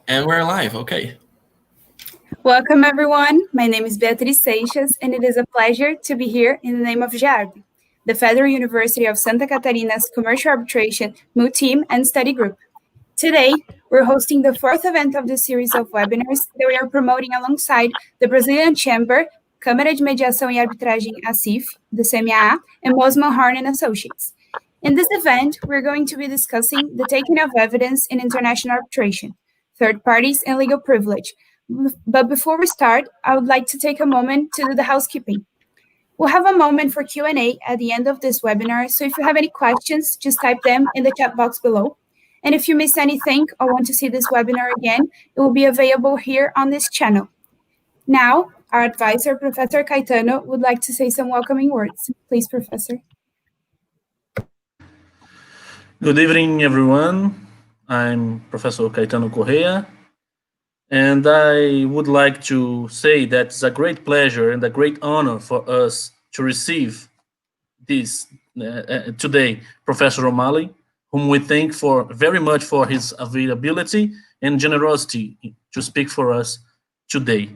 And we're live, okay. Welcome, everyone. My name is Beatriz Seixas, and it is a pleasure to be here in the name of JARB, the Federal University of Santa Catarina's Commercial Arbitration Team and Study Group. Today, we're hosting the fourth event of the series of webinars that we are promoting alongside the Brazilian Chamber, Câmara de Mediação e Arbitragem ACIF, the CMAA, and Mosman Horn and Associates. In this event, we're going to be discussing the taking of evidence in international arbitration, third parties, and legal privilege. But before we start, I would like to take a moment to do the housekeeping. We'll have a moment for Q&A at the end of this webinar, so if you have any questions, just type them in the chat box below. And if you miss anything or want to see this webinar again, it will be available here on this channel. Now, our advisor, Professor Caetano, would like to say some welcoming words. Please, Professor. Good evening, everyone. I'm Professor Caetano Correa, and I would like to say that it's a great pleasure and a great honor for us to receive this today, Professor O'Malley, whom we thank very much for his availability and generosity to speak for us today.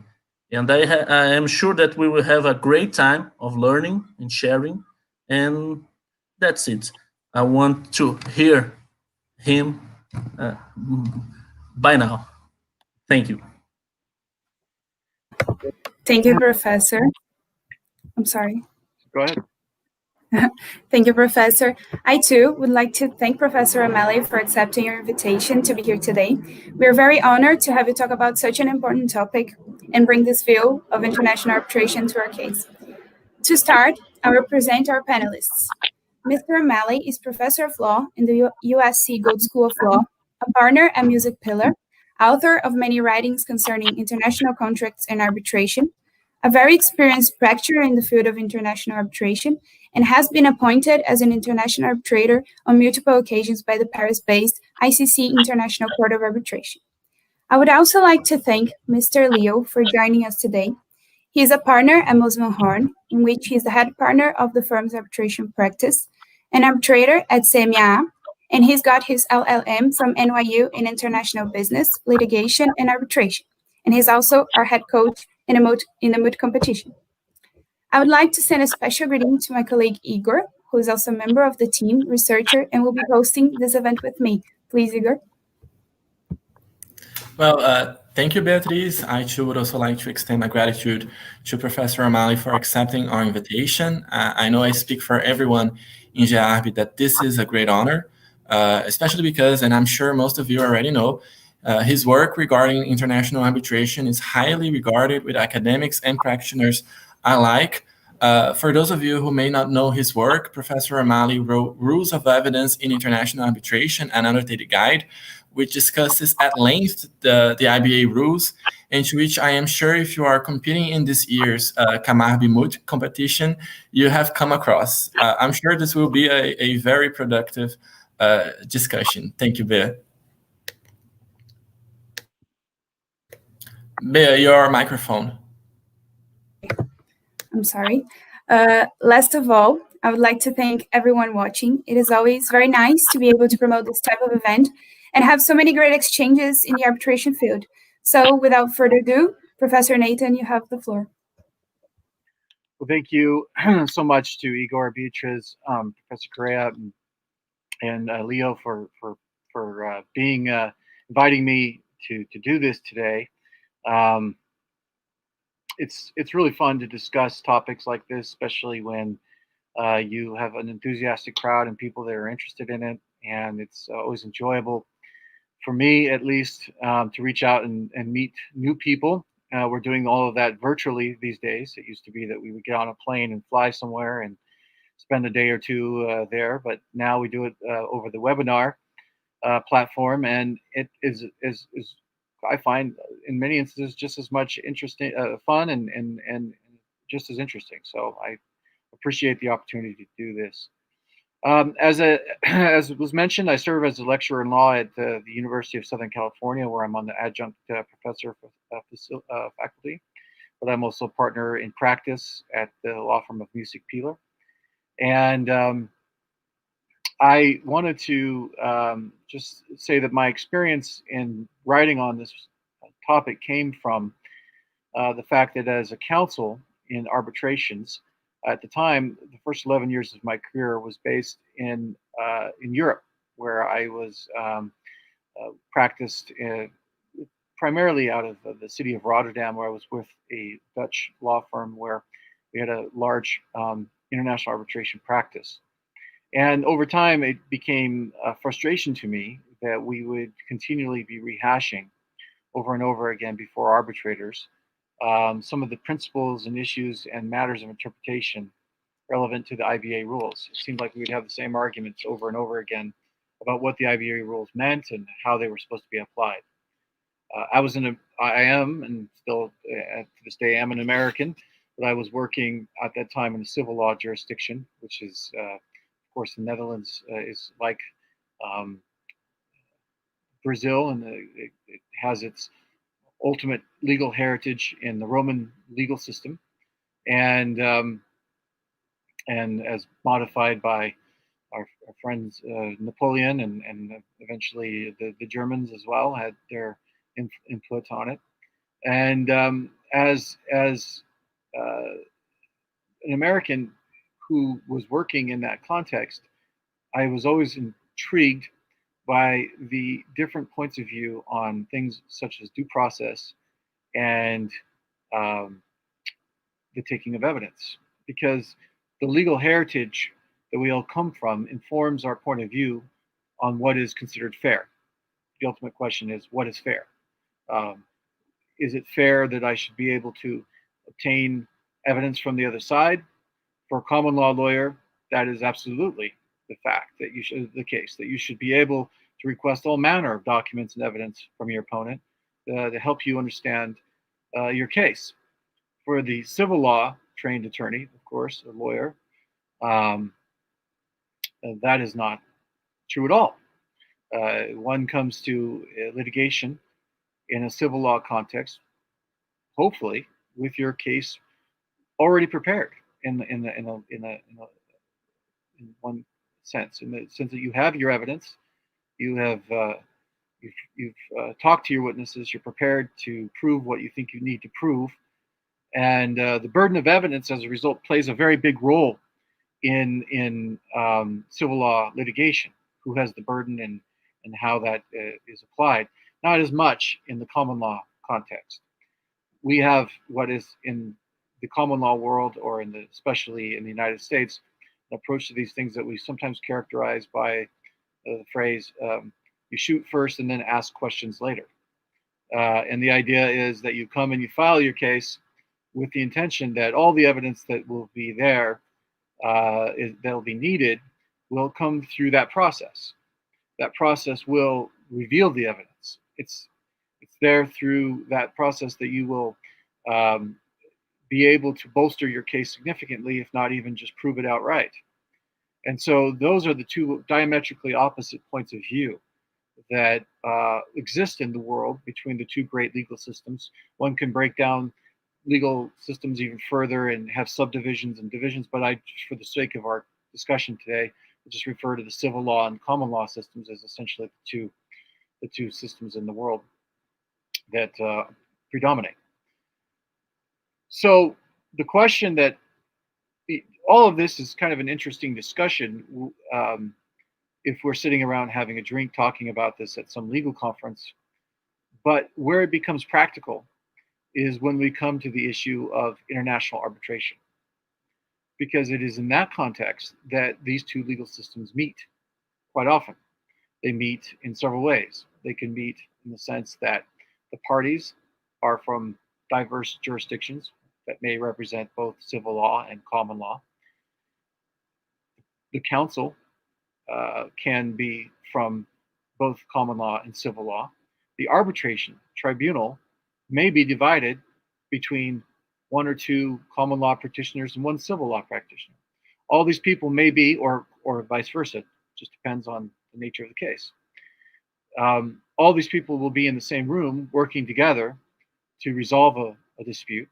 And I am sure that we will have a great time of learning and sharing, and that's it. I want to hear him by now. Thank you. Thank you, Professor. I'm sorry. Go ahead. Thank you, Professor. I, too, would like to thank Professor O'Malley for accepting your invitation to be here today. We are very honored to have you talk about such an important topic and bring this view of international arbitration to our case. To start, I will present our panelists. Mr. O'Malley is Professor of Law in the USC Gold School of Law, a partner at Music Pillar, author of many writings concerning international contracts and arbitration, a very experienced practitioner in the field of international arbitration, and has been appointed as an international arbitrator on multiple occasions by the Paris-based ICC International Court of Arbitration. I would also like to thank Mr. Leo for joining us today. He is a partner at Mosman Horn, in which he is the head partner of the firm's arbitration practice, an arbitrator at CMAA, and he's got his LLM from NYU in International Business, Litigation, and Arbitration. And he's also our head coach in the moot competition. I would like to send a special greeting to my colleague Igor, who is also a member of the team, researcher, and will be hosting this event with me. Please, Igor. Well, thank you, Beatriz. I too would also like to extend my gratitude to Professor O'Malley for accepting our invitation. I know I speak for everyone in JARB that this is a great honor, especially because, and I'm sure most of you already know, his work regarding international arbitration is highly regarded with academics and practitioners alike. For those of you who may not know his work, Professor O'Malley wrote Rules of Evidence in International Arbitration, an annotated guide, which discusses at length the IBA rules, and to which I am sure if you are competing in this year's Camarbi Moot competition, you have come across. I'm sure this will be a very productive discussion. Thank you, Bea. Bea, your microphone. I'm sorry. Last of all, I would like to thank everyone watching. It is always very nice to be able to promote this type of event and have so many great exchanges in the arbitration field. So without further ado, Professor Nathan, you have the floor. Well, thank you so much to Igor, Beatriz, Professor Correa, and Leo for inviting me to do this today. It's really fun to discuss topics like this, especially when you have an enthusiastic crowd and people that are interested in it, and it's always enjoyable for me, at least, to reach out and meet new people. We're doing all of that virtually these days. It used to be that we would get on a plane and fly somewhere and spend a day or two there, but now we do it over the webinar platform, and it is I find in many instances just as much interesting, fun, and just as interesting. So I appreciate the opportunity to do this. As was mentioned, I serve as a lecturer in law at the University of Southern California, where I'm on the adjunct professor faculty, but I'm also a partner in practice at the law firm of Music Pillar. And I wanted to just say that my experience in writing on this topic came from the fact that as a counsel in arbitrations, at the time, the first 11 years of my career was based in Europe, where I was practiced primarily out of the city of Rotterdam, where I was with a Dutch law firm where we had a large international arbitration practice. And over time, it became a frustration to me that we would continually be rehashing over and over again before arbitrators some of the principles and issues and matters of interpretation relevant to the IBA rules. It seemed like we would have the same arguments over and over again about what the IBA rules meant and how they were supposed to be applied. I am, and still to this day am an American, but I was working at that time in a civil law jurisdiction, which is, of course, the Netherlands is like Brazil, and it has its ultimate legal heritage in the Roman legal system, and as modified by our friends Napoleon and eventually the Germans as well had their input on it. And as an American who was working in that context, I was always intrigued by the different points of view on things such as due process and the taking of evidence, because the legal heritage that we all come from informs our point of view on what is considered fair. The ultimate question is, what is fair? Is it fair that I should be able to obtain evidence from the other side? For a common law lawyer, that is absolutely the fact that the case that you should be able to request all manner of documents and evidence from your opponent to help you understand your case. For the civil law trained attorney, of course, a lawyer, that is not true at all. One comes to litigation in a civil law context, hopefully with your case already prepared in one sense, in the sense that you have your evidence, you have you've talked to your witnesses, you're prepared to prove what you think you need to prove, and the burden of evidence as a result plays a very big role in civil law litigation. Who has the burden and how that is applied? Not as much in the common law context. We have what is in the common law world, or especially in the United States, an approach to these things that we sometimes characterize by the phrase, you shoot first and then ask questions later. And the idea is that you come and you file your case with the intention that all the evidence that will be there, that will be needed, will come through that process. That process will reveal the evidence. It's there through that process that you will be able to bolster your case significantly, if not even just prove it outright. And so those are the two diametrically opposite points of view that exist in the world between the two great legal systems. One can break down legal systems even further and have subdivisions and divisions, but for the sake of our discussion today, we'll just refer to the civil law and common law systems as essentially the two systems in the world that predominate. So the question that all of this is kind of an interesting discussion if we're sitting around having a drink talking about this at some legal conference, but where it becomes practical is when we come to the issue of international arbitration, because it is in that context that these two legal systems meet quite often. They meet in several ways. They can meet in the sense that the parties are from diverse jurisdictions that may represent both civil law and common law. The counsel can be from both common law and civil law. The arbitration tribunal may be divided between one or two common law practitioners and one civil law practitioner. All these people may be, or vice versa, just depends on the nature of the case. All these people will be in the same room working together to resolve a dispute.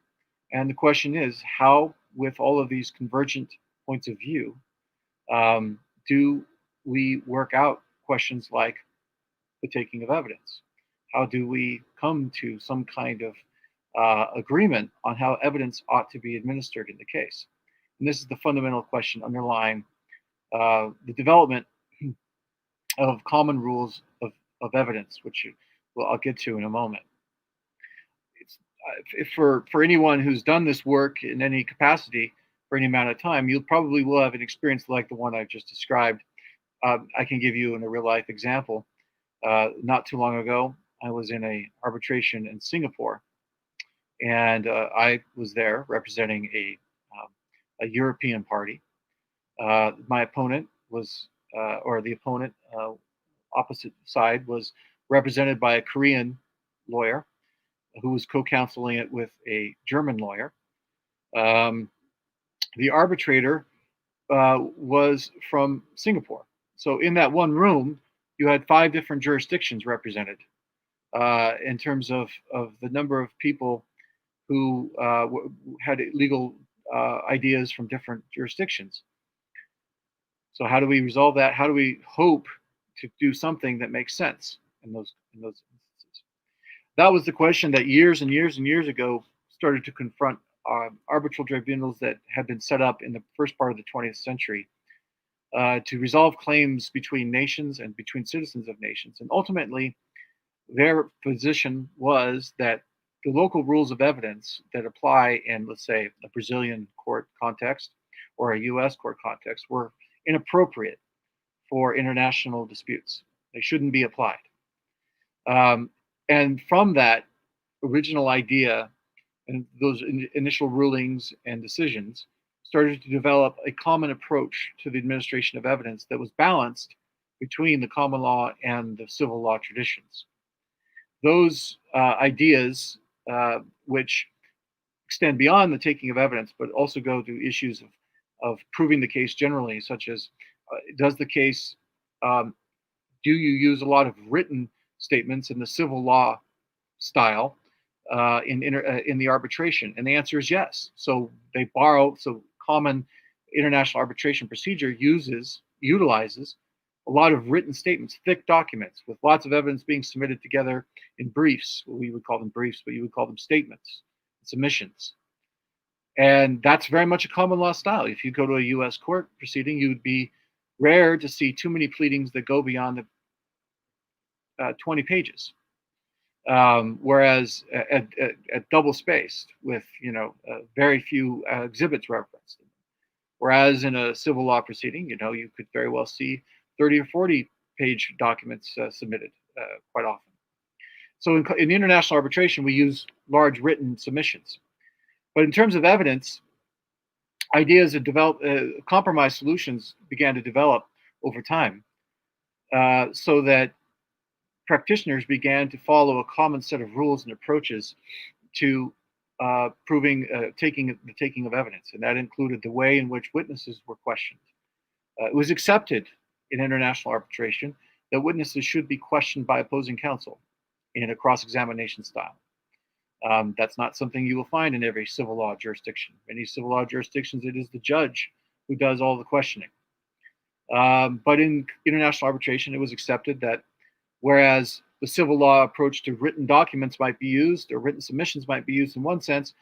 And the question is, how, with all of these convergent points of view, do we work out questions like the taking of evidence? How do we come to some kind of agreement on how evidence ought to be administered in the case? And this is the fundamental question underlying the development of common rules of evidence, which I'll get to in a moment. If for anyone who's done this work in any capacity for any amount of time, you probably will have an experience like the one I've just described. I can give you a real life example. Not too long ago, I was in a arbitration in Singapore, and I was there representing a European party. My opponent was, or the opponent opposite side was represented by a Korean lawyer who was co-counseling it with a German lawyer. The arbitrator was from Singapore. So in that one room, you had 5 different jurisdictions represented in terms of the number of people who had legal ideas from different jurisdictions. So how do we resolve that? How do we hope to do something that makes sense in those instances? That was the question that years and years and years ago started to confront arbitral tribunals that had been set up in the first part of the 20th century to resolve claims between nations and between citizens of nations. And ultimately, their position was that the local rules of evidence that apply in, let's say, a Brazilian court context or a US court context were inappropriate for international disputes. They shouldn't be applied. And from that original idea and those initial rulings and decisions started to develop a common approach to the administration of evidence that was balanced between the common law and the civil law traditions. Those ideas, which extend beyond the taking of evidence, but also go to issues of proving the case generally, such as does the case, do you use a lot of written statements in the civil law style in the arbitration? And the answer is yes. So they borrow, so common international arbitration procedure utilizes a lot of written statements, thick documents with lots of evidence being submitted together in briefs. We would call them briefs, but you would call them statements, submissions. And that's very much a common law style. If you go to a US court proceeding, you would be rare to see too many pleadings that go beyond the 20 pages. Whereas at double spaced with very few exhibits referenced. Whereas in a civil law proceeding, you could very well see 30 or 40 page documents submitted quite often. So in international arbitration, we use large written submissions. But in terms of evidence, ideas of compromise solutions began to develop over time, so that practitioners began to follow a common set of rules and approaches to proving the taking of evidence, and that included the way in which witnesses were questioned. It was accepted in international arbitration that witnesses should be questioned by opposing counsel in a cross-examination style. That's not something you will find in every civil law jurisdiction. Many civil law jurisdictions, it is the judge who does all the questioning. But in international arbitration, it was accepted that whereas the civil law approach to written documents might be used, or written submissions might be used in one sense,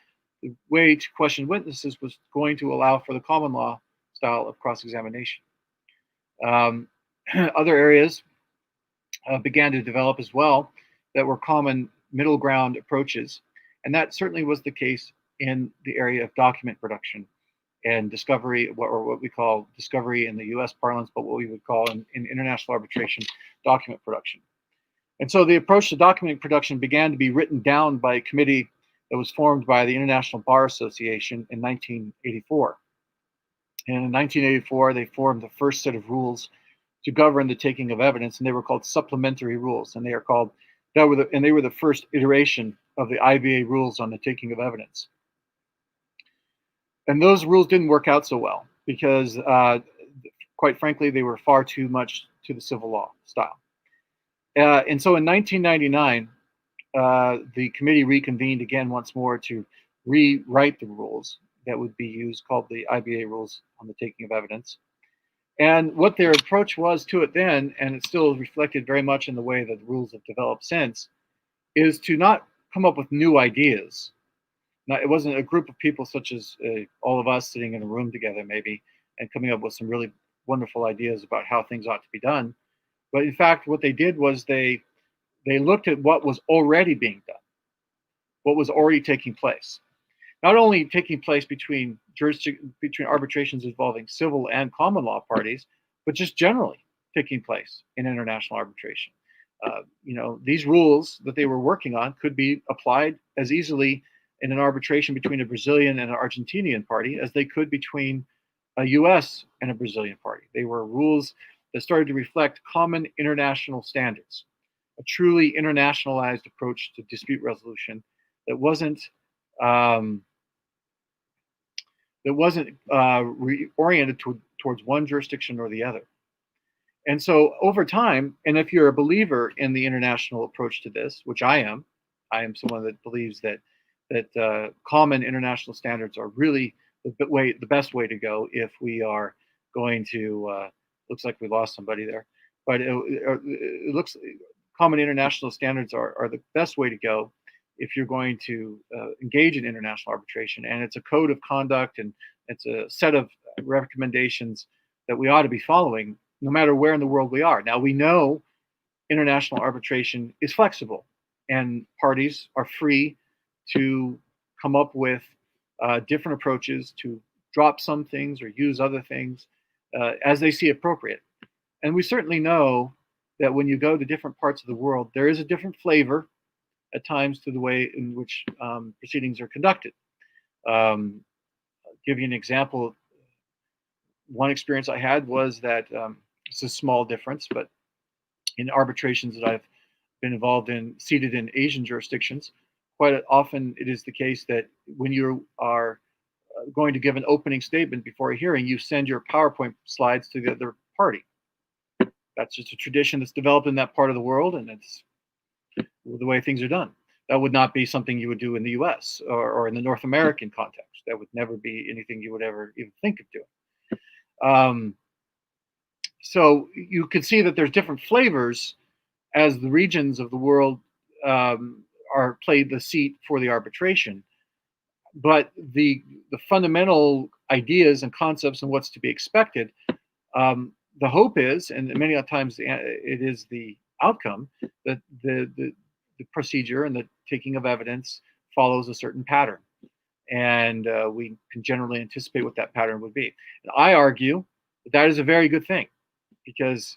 the way to question witnesses was going to allow for the common law style of cross-examination. Other areas began to develop as well that were common middle ground approaches, and that certainly was the case in the area of document production and discovery, or what we call discovery in the US parlance, but what we would call in international arbitration, document production. And so the approach to document production began to be written down by a committee that was formed by the International Bar Association in 1984. And in 1984, they formed the first set of rules to govern the taking of evidence, and they were called supplementary rules. And they were the first iteration of the IBA rules on the taking of evidence. And those rules didn't work out so well because, quite frankly, they were far too much to the civil law style. And so in 1999, the committee reconvened again once more to rewrite the rules that would be used, called the IBA rules on the taking of evidence. And what their approach was to it then, and it's still reflected very much in the way that the rules have developed since, is to not come up with new ideas. Now, it wasn't a group of people such as all of us sitting in a room together, maybe, and coming up with some really wonderful ideas about how things ought to be done. But in fact, what they did was they looked at what was already being done, what was already taking place. Not only taking place between arbitrations involving civil and common law parties, but just generally taking place in international arbitration. These rules that they were working on could be applied as easily in an arbitration between a Brazilian and an Argentinian party as they could between a US and a Brazilian party. They were rules that started to reflect common international standards, a truly internationalized approach to dispute resolution that wasn't oriented towards one jurisdiction or the other. And so over time, and if you're a believer in the international approach to this, which I am someone that believes that common international standards are really the best way to go if we are going to, looks like we lost somebody there, but it looks common international standards are the best way to go if you're going to engage in international arbitration. And it's a code of conduct, and it's a set of recommendations that we ought to be following no matter where in the world we are. Now, we know international arbitration is flexible, and parties are free to come up with different approaches, to drop some things or use other things as they see appropriate. And we certainly know that when you go to different parts of the world, there is a different flavor at times to the way in which proceedings are conducted. I'll give you an example. One experience I had was that it's a small difference, but in arbitrations that I've been involved in, seated in Asian jurisdictions, quite often it is the case that when you are going to give an opening statement before a hearing, you send your PowerPoint slides to the other party. That's just a tradition that's developed in that part of the world, and it's the way things are done. That would not be something you would do in the US or in the North American context. That would never be anything you would ever even think of doing. So you can see that there's different flavors as the regions of the world are played the seat for the arbitration. But the fundamental ideas and concepts and what's to be expected, the hope is, and many times it is the outcome, that the procedure and the taking of evidence follows a certain pattern. And we can generally anticipate what that pattern would be. And I argue that is a very good thing, because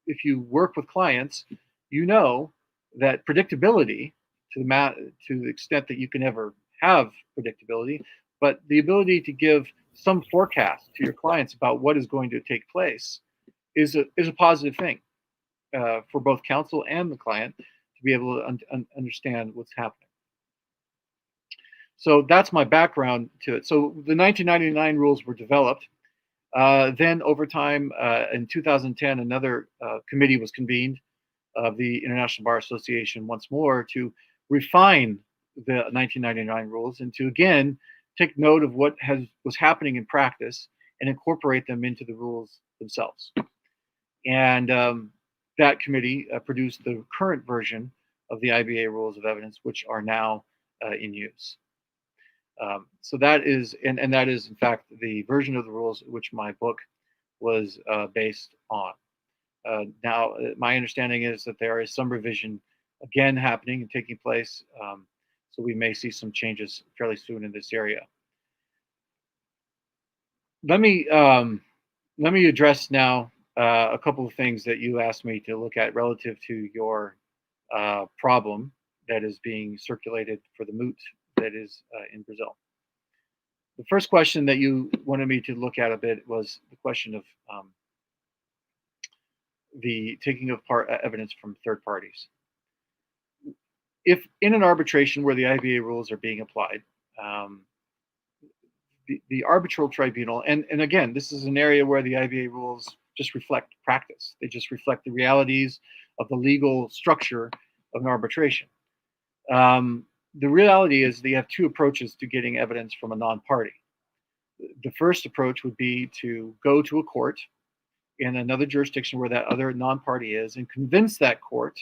if you work with clients, you know that predictability, to the extent that you can ever have predictability, but the ability to give some forecast to your clients about what is going to take place is a positive thing for both counsel and the client to be able to understand what's happening. So that's my background to it. So the 1999 rules were developed. Then over time, in 2010, another committee was convened of the International Bar Association once more to refine the 1999 rules and to again take note of what was happening in practice and incorporate them into the rules themselves. And that committee produced the current version of the IBA rules of evidence, which are now in use. So that is, and that is in fact the version of the rules which my book was based on. Now, my understanding is that there is some revision again happening and taking place, so we may see some changes fairly soon in this area. Let me address now a couple of things that you asked me to look at relative to your problem that is being circulated for the moot that is in Brazil. The first question that you wanted me to look at a bit was the question of the taking of evidence from third parties. If in an arbitration where the IBA rules are being applied, the arbitral tribunal, and again, this is an area where the IBA rules just reflect practice. They just reflect the realities of the legal structure of an arbitration. The reality is they have two approaches to getting evidence from a non-party. The first approach would be to go to a court in another jurisdiction where that other non-party is and convince that court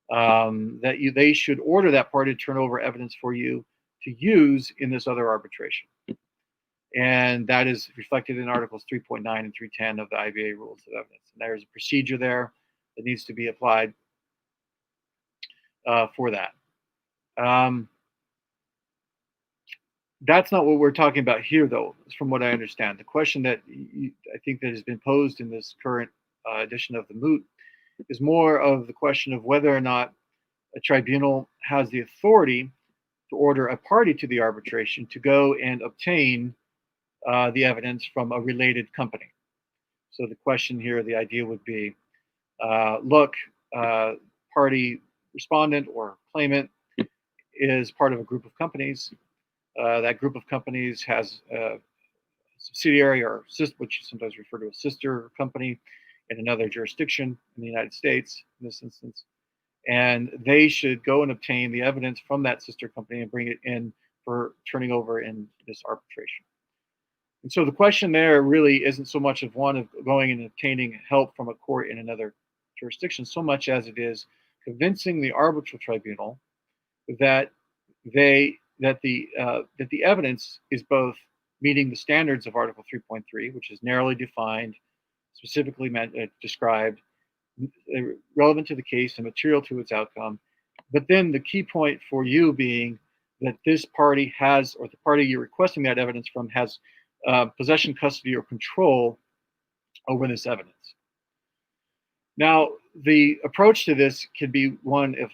that they should order that party to turn over evidence for you to use in this other arbitration. And that is reflected in Articles 3.9 and 310 of the IBA Rules of Evidence. And there's a procedure there that needs to be applied for that. That's not what we're talking about here, though, from what I understand. The question that I think that has been posed in this current edition of the moot is more of the question of whether or not a tribunal has the authority to order a party to the arbitration to go and obtain the evidence from a related company. So the question here, the idea would be, look, party respondent or claimant is part of a group of companies. That group of companies has a subsidiary or which is sometimes referred to as sister company in another jurisdiction in the United States in this instance. And they should go and obtain the evidence from that sister company and bring it in for turning over in this arbitration. And so the question there really isn't so much of one of going and obtaining help from a court in another jurisdiction, so much as it is convincing the arbitral tribunal that the evidence is both meeting the standards of Article 3.3, which is narrowly defined, specifically described, relevant to the case and material to its outcome. But then the key point for you being that this party has, or the party you're requesting that evidence from has possession, custody, or control over this evidence. Now, the approach to this can be one of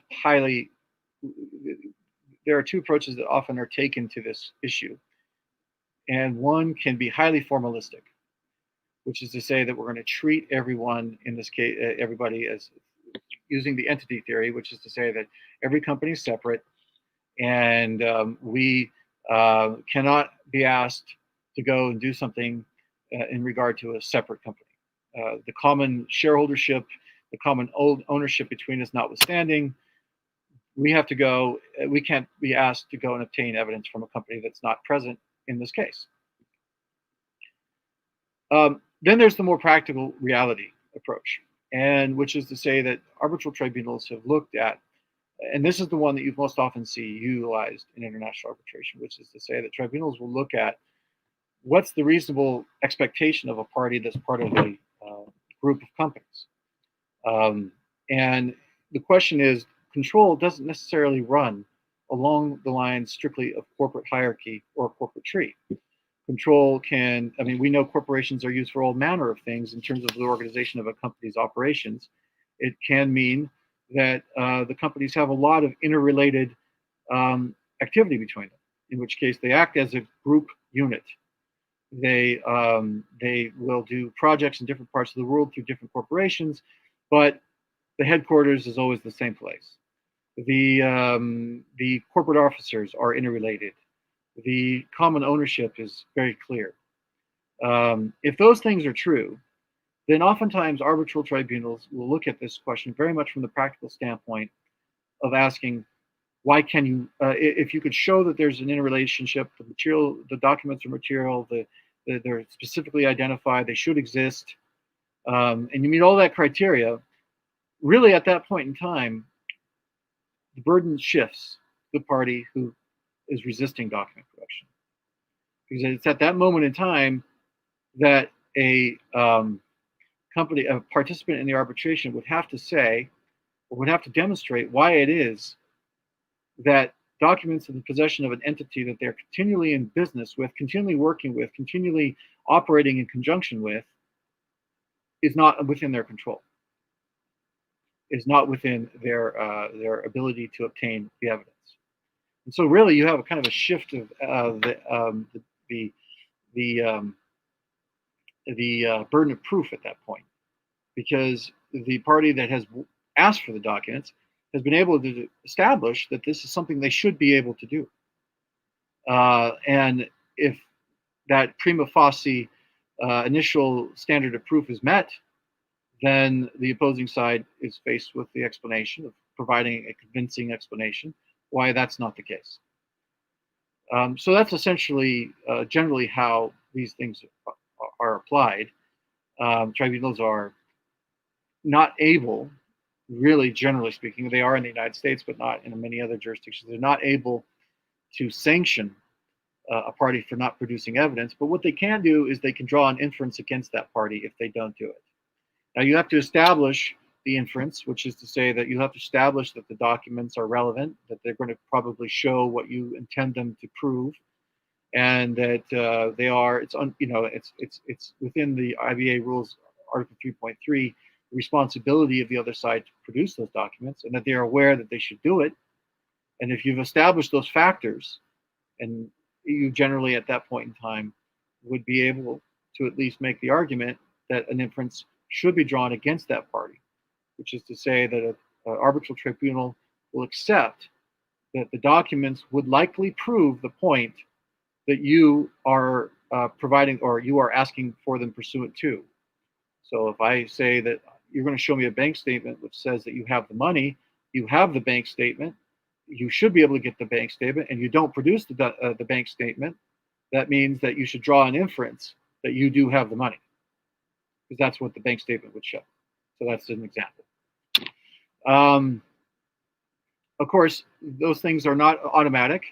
there are two approaches that often are taken to this issue. And one can be highly formalistic, which is to say that we're going to treat everyone, in this case, everybody, as using the entity theory, which is to say that every company is separate and we cannot be asked to go and do something in regard to a separate company. The common shareholdership, the common ownership between us notwithstanding, we can't be asked to go and obtain evidence from a company that's not present in this case. Then there's the more practical reality approach, and which is to say that arbitral tribunals have looked at, and this is the one that you most often see utilized in international arbitration, which is to say that tribunals will look at what's the reasonable expectation of a party that's part of a group of companies. And the question is, control doesn't necessarily run along the lines strictly of corporate hierarchy or corporate tree. Control can, we know corporations are used for all manner of things in terms of the organization of a company's operations. It can mean that the companies have a lot of interrelated activity between them, in which case they act as a group unit. They will do projects in different parts of the world through different corporations, but the headquarters is always the same place. The corporate officers are interrelated. The common ownership is very clear. If those things are true, then oftentimes arbitral tribunals will look at this question very much from the practical standpoint of asking, why can you, if you could show that there's an interrelationship, the documents are material, they're specifically identified, they should exist, and you meet all that criteria, really at that point in time, the burden shifts to the party who is resisting document production. Because it's at that moment in time that a participant in the arbitration would have to say, or would have to demonstrate why it is that documents in the possession of an entity that they're continually in business with, continually working with, continually operating in conjunction with, is not within their control, is not within their ability to obtain the evidence. And so really you have a kind of a shift of the burden of proof at that point, because the party that has asked for the documents has been able to establish that this is something they should be able to do. And if that prima facie initial standard of proof is met, then the opposing side is faced with the explanation of providing a convincing explanation why that's not the case. So that's essentially generally how these things are applied. Tribunals are not able, really generally speaking, they are in the United States, but not in many other jurisdictions. They're not able to sanction a party for not producing evidence. But what they can do is they can draw an inference against that party if they don't do it. Now you have to establish the inference, which is to say that you have to establish that the documents are relevant, that they're going to probably show what you intend them to prove, and that they are. It's within the IBA rules, Article 3.3, the responsibility of the other side to produce those documents, and that they are aware that they should do it. And if you've established those factors, and you generally at that point in time would be able to at least make the argument that an inference should be drawn against that party, which is to say that an arbitral tribunal will accept that the documents would likely prove the point that you are providing or you are asking for them pursuant to. So if I say that you're going to show me a bank statement which says that you have the money, you have the bank statement, you should be able to get the bank statement, and you don't produce the bank statement, that means that you should draw an inference that you do have the money, because that's what the bank statement would show. So that's an example. Of course, those things are not automatic,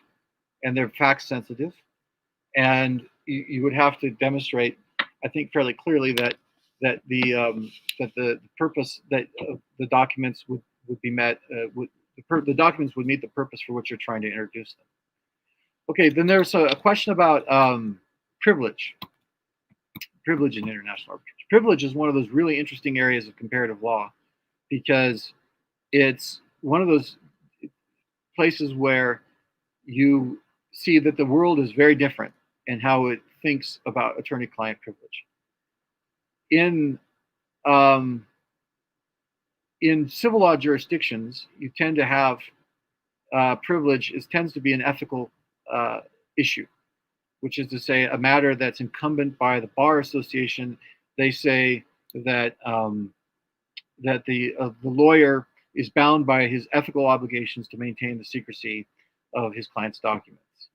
and they're fact sensitive, and you would have to demonstrate, I think, fairly clearly that the purpose that the documents would be met. The documents would meet the purpose for which you're trying to introduce them. Okay, then there's a question about privilege. Privilege in international arbitration. Privilege is one of those really interesting areas of comparative law, because it's one of those places where you see that the world is very different in how it thinks about attorney-client privilege. In civil law jurisdictions, you tend to have privilege tends to be an ethical issue, which is to say a matter that's incumbent by the bar association. They say that that the lawyer is bound by his ethical obligations to maintain the secrecy of his client's documents,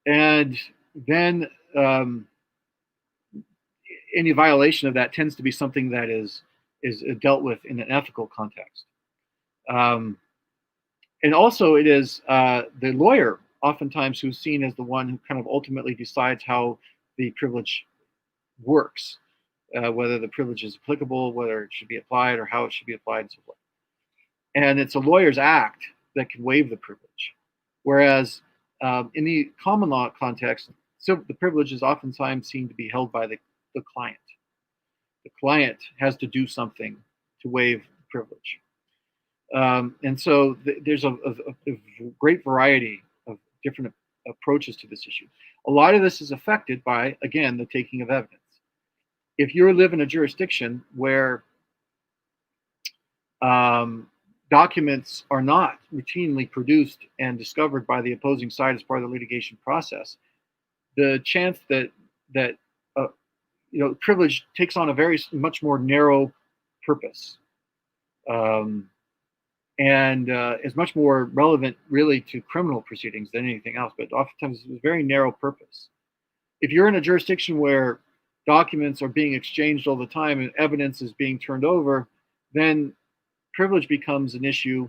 and then any violation of that tends to be something that is dealt with in an ethical context. And also it is the lawyer oftentimes who's seen as the one who kind of ultimately decides how the privilege works, whether the privilege is applicable, whether it should be applied, or how it should be applied, and so forth. And it's a lawyer's act that can waive the privilege. Whereas in the common law context, so the privilege is oftentimes seen to be held by the client. The client has to do something to waive the privilege. And so there's a great variety of different approaches to this issue. A lot of this is affected by, again, the taking of evidence. If you live in a jurisdiction where documents are not routinely produced and discovered by the opposing side as part of the litigation process, the chance that privilege takes on a much more narrow purpose, and is much more relevant really to criminal proceedings than anything else, but oftentimes it's a very narrow purpose. If you're in a jurisdiction where documents are being exchanged all the time and evidence is being turned over, then privilege becomes an issue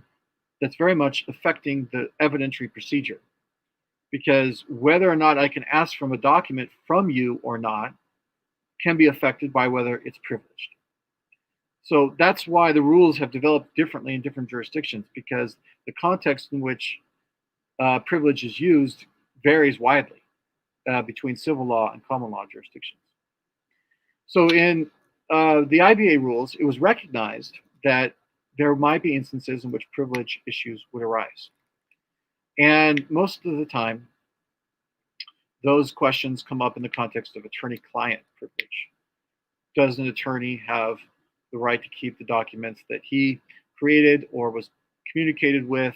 that's very much affecting the evidentiary procedure. Because whether or not I can ask from a document from you or not can be affected by whether it's privileged. So that's why the rules have developed differently in different jurisdictions, because the context in which privilege is used varies widely between civil law and common law jurisdictions. So in the IBA rules, it was recognized that there might be instances in which privilege issues would arise. And most of the time, those questions come up in the context of attorney-client privilege. Does an attorney have the right to keep the documents that he created or was communicated with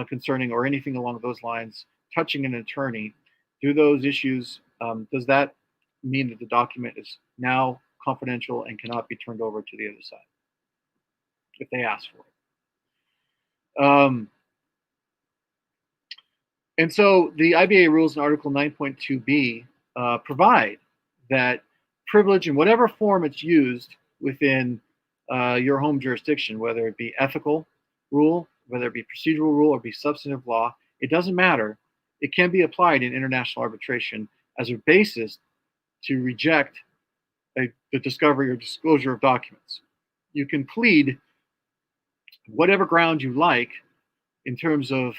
concerning, or anything along those lines touching an attorney? Do those issues, does that mean that the document is now confidential and cannot be turned over to the other side if they ask for it? And so the IBA rules in Article 9.2b provide that privilege in whatever form it's used within your home jurisdiction, whether it be ethical rule, whether it be procedural rule, or be substantive law, it doesn't matter. It can be applied in international arbitration as a basis to reject the discovery or disclosure of documents. You can plead whatever ground you like in terms of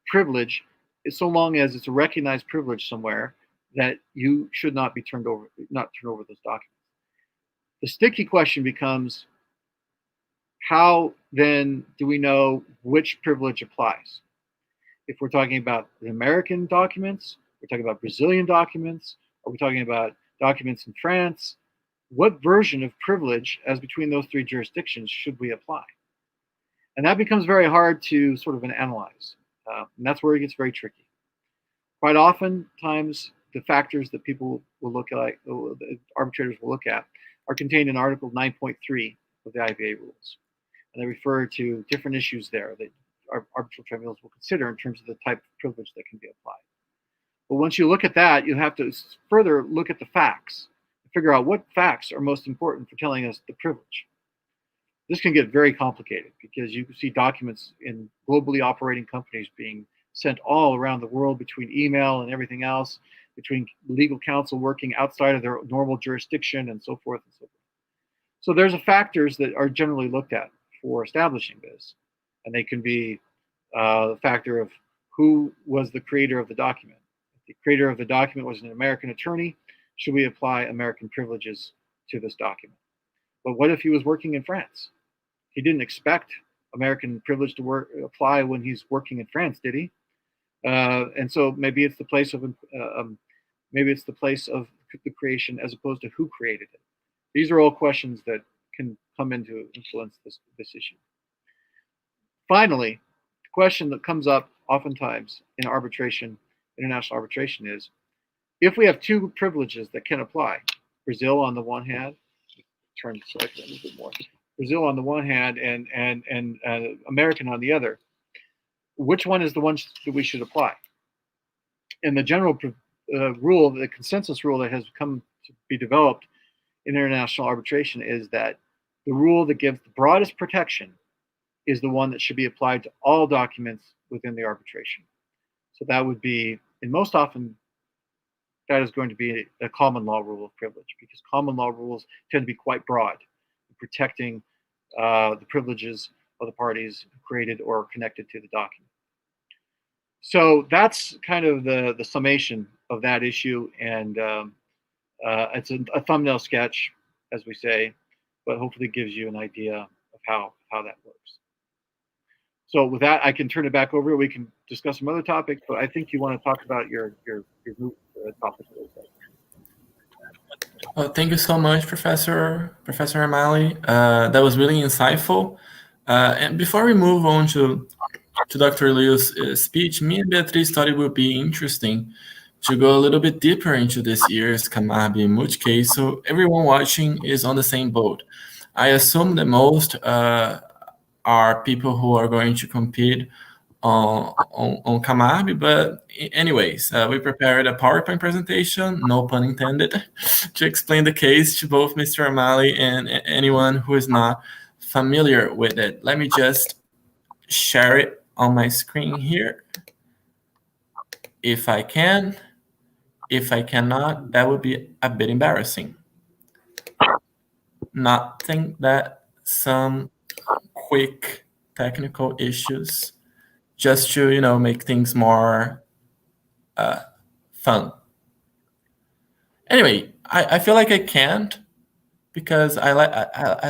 privilege, so long as it's a recognized privilege somewhere that you should not turn over those documents. The sticky question becomes, how then do we know which privilege applies? If we're talking about the American documents, we're talking about Brazilian documents, are we talking about documents in France? What version of privilege as between those three jurisdictions should we apply? And that becomes very hard to sort of analyze. And that's where it gets very tricky. Quite often times, the factors that people will look at, the arbitrators will look at, are contained in Article 9.3 of the IBA rules. And they refer to different issues there that arbitral tribunals will consider in terms of the type of privilege that can be applied. But once you look at that, you have to further look at the facts and figure out what facts are most important for telling us the privilege. This can get very complicated because you can see documents in globally operating companies being sent all around the world between email and everything else, between legal counsel working outside of their normal jurisdiction and so forth and so forth. So there's factors that are generally looked at for establishing this. And they can be the factor of who was the creator of the document. If the creator of the document was an American attorney, should we apply American privileges to this document? But what if he was working in France? He didn't expect American privilege to apply when he's working in France, did he? And so maybe it's the place of the creation as opposed to who created it. These are all questions that can come into influence this issue. Finally, the question that comes up oftentimes in arbitration, international arbitration, is if we have two privileges that can apply, Brazil on the one hand, turn the slide a little bit more, Brazil on the one hand and American on the other, which one is the one that we should apply? And the general rule, the consensus rule that has come to be developed in international arbitration is that the rule that gives the broadest protection is the one that should be applied to all documents within the arbitration. So that would be, and most often, that is going to be a common law rule of privilege, because common law rules tend to be quite broad in protecting the privileges of the parties created or connected to the document. So that's kind of the summation of that issue, and it's a thumbnail sketch, as we say, but hopefully gives you an idea of how that works. So with that, I can turn it back over. We can discuss some other topics, but I think you want to talk about your topic. Well, thank you so much, Professor O'Malley. That was really insightful. And before we move on to Dr. Liu's speech, me and Beatriz thought it would be interesting to go a little bit deeper into this year's CAMARB moot case, so everyone watching is on the same boat. I assume that most are people who are going to compete on CAMARB, but anyways, we prepared a PowerPoint presentation, no pun intended, to explain the case to both Mr. O'Malley and anyone who is not familiar with it. Let me just share it on my screen here, if I can. If I cannot, that would be a bit embarrassing. Nothing that some quick technical issues, just to make things more fun. Anyway, I feel like I can't because I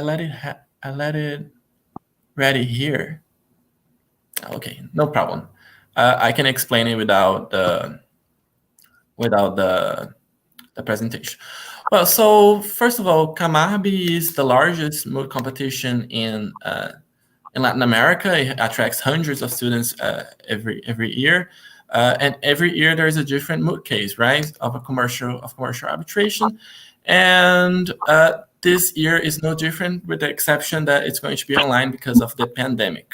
let it ready here. Okay, no problem. I can explain it without the presentation. Well, so first of all, CAMARB is the largest moot competition in Latin America. It attracts hundreds of students every year, and every year there is a different moot case, right, of commercial arbitration, and this year is no different, with the exception that it's going to be online because of the pandemic.